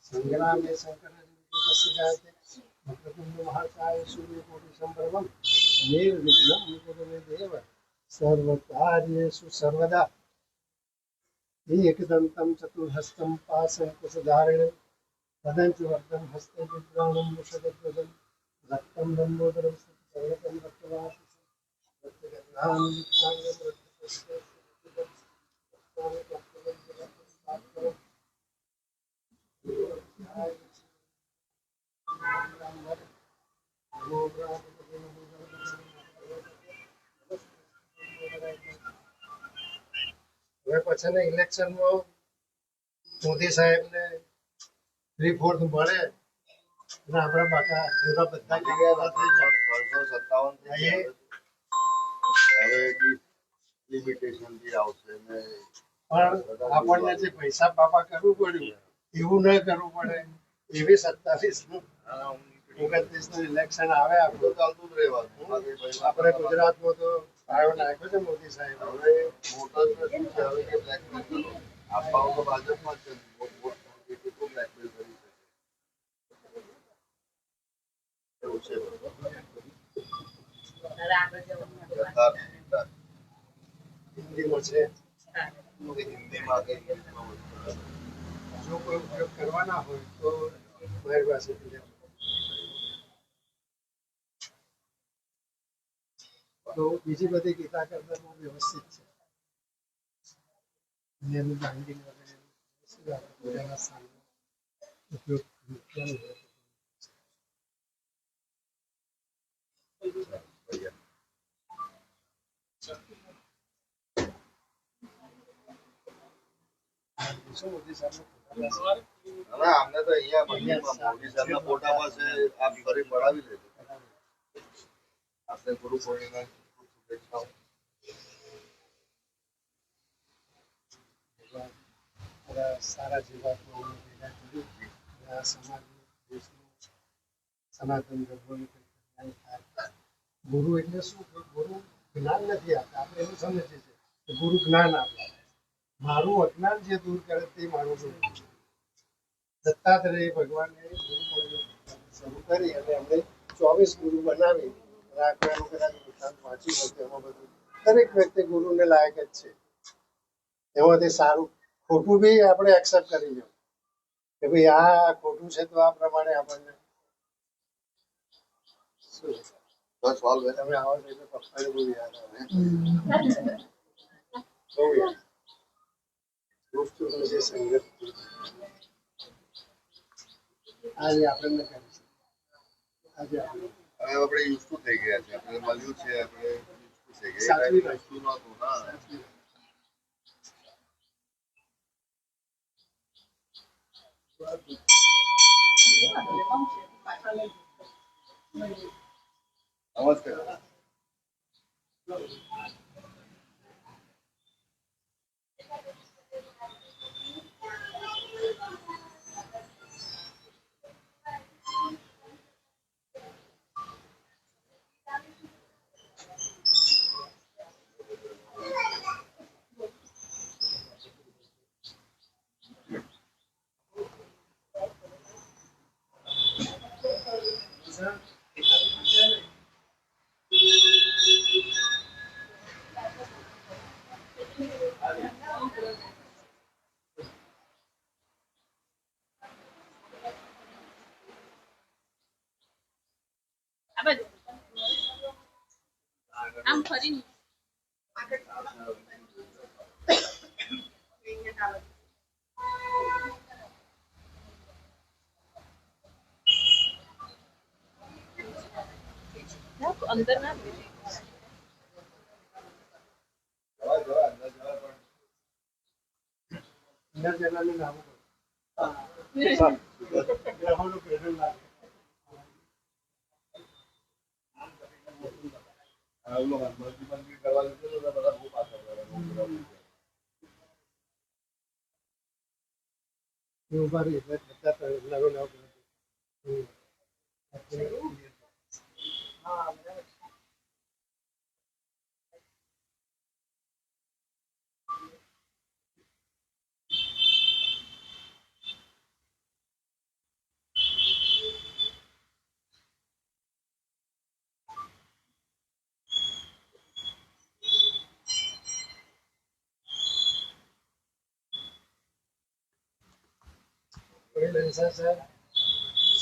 संग्रामे शंकर महाकाय सूर्यकोटि संभ्रमं निर्विघ्नं कुरु मे देव सर्वकार्येषु सर्वदा एकदन्तं चतुर्हस्तं पाशंकुशधारिणं वदन्तिवर्धं हस्ते विद्वानं मुषगध्वजं रक्तं लम्बोदरं सर्वतं रक्तवासं रक्तगन्धां युक्ताङ्गं હવે પછીના ઇલેક્શનમાં મોદી સાહેબને 3/4 મળે અને આપણા બાકા એવા બધા જગ્યા થઈ જાય 357 થઈ હવે લિમિટેશન થી આવશે ને પણ આપણને જે પૈસા બાપા કરવું પડ્યું એવું ન કરવું પડે એવી 27 નું ઇલેક્શન આવે આપણું ચાલતું જ રહેવાનું આપણે ગુજરાતમાં તો આવ્યો નાખ્યો છે મોદી સાહેબ હવે મોટા શું છે હવે કે બ્લેકમેલ કરો આપવા તો ભાજપમાં જ છે બ્લેકમેલ કરી શકે હિન્દીમાં છે હિન્દીમાં જો કોઈ ઉપયોગ કરવાના હોય તો મારી પાસે તો બીજી બધી ગીતા કરતા વ્યવસ્થિત છે એનું બાઇન્ડિંગ વગેરે પૂજાના સ્થાનનો ઉપયોગ અમને તો અહીંયા મોદી સાહેબના ફોટા પાસે આપ ફરી પડાવી લેજો આપણે ગુરુ પૂર્ણિમા શુભેચ્છાઓ સારા જીવાત્માઓ ભેગા કરી સમાજનું દેશનું સનાતન ધર્મનું કલ્યાણ થાય ગુરુ એટલે શું કે ગુરુ જ્ઞાન નથી આપતા આપણે એવું સમજીએ છીએ કે ગુરુ જ્ઞાન આપે મારું અજ્ઞાન જે દૂર કરે તે મારું ગુરુ દત્તાત્રેય ભગવાને ગુરુ પૂર્ણિમા શરૂ કરી અને અમને 24 ગુરુ બનાવી રાખવાનું કદાચ વૃત્તાંત વાંચ્યું હોય તેમાં બધું દરેક વ્યક્તિ ગુરુને લાયક જ છે એમાંથી સારું ખોટું બી આપણે એક્સેપ્ટ કરી લો કે ભાઈ આ ખોટું છે તો આ પ્રમાણે આપણને શું બસ વાલ તમે આવો છો એટલે પપ્પાને બહુ યાદ આવે બહુ યાદ જે સંગત આજે આપણને કરીશું આજે આપણે યુઝ ટુ થઈ ગયા છે આપણે મળ્યું છે આપણે થઈ ગયા સાચવી વસ્તુ નહોતું હા નમસ્કાર આમ ફરી અંદર ના અંદર જણાનું નામ ગ્રહોનું પહેલું નામ ઉભા રહી બધા નવો નવો हाँ बराबर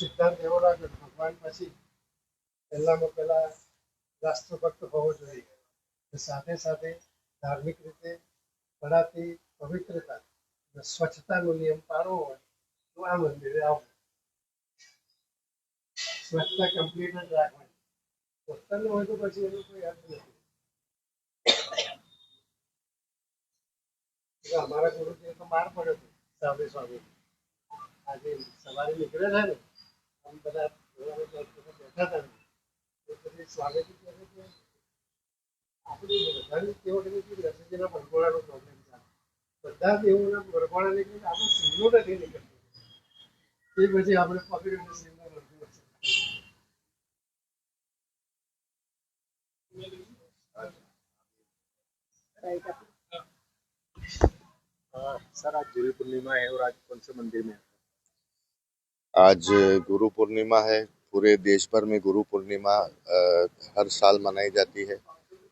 સિદ્ધાંત એવો લાગે ભગવાન પછી પહેલામાં પહેલા રાષ્ટ્રભક્ત હોવો જોઈએ, સાથે સાથે ધાર્મિક રીતે પડાતી પવિત્રતા અને સ્વચ્છતાનો નિયમ પાળવો હોય તો આ મંદિરે આવો. સ્વચ્છતા કમ્પ્લીટ જ રાખવાની, પોતાને હોય તો પછી એનું કોઈ અર્થ નથી. અમારા ગુરુજી તો માર પડ્યો હતો સાબરે સ્વામી, આજે સવારે નીકળે છે ને આમ બધા બેઠા હતા ને પછી સ્વામીજી કહે છે કે આપણી બધાની કેવો રસીજીના વરઘોડાનો પ્રોબ્લેમ છે, બધા દેવોના વરઘોડા નીકળે આપણે સિંહનો નથી નીકળતો, એ પછી આપણે પકડીને સિંહનો વરઘોડો છે. सर आज गुरु पूर्णिमा है और आज कौन से मंदिर में है? आज गुरु पूर्णिमा है। पूरे देश भर में गुरु पूर्णिमा हर साल मनाई जाती है।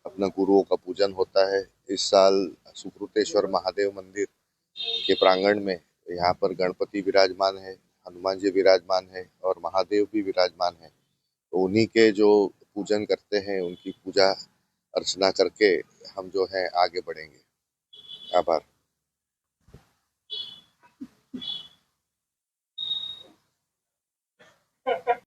अपना गुरुओं का पूजन होता है। इस साल सुकृतेश्वर महादेव मंदिर के प्रांगण में यहाँ पर गणपति विराजमान है, हनुमान जी विराजमान है और महादेव भी विराजमान है। तो उन्हीं के जो पूजन करते हैं उनकी पूजा अर्चना करके हम जो है आगे बढ़ेंगे। आभार।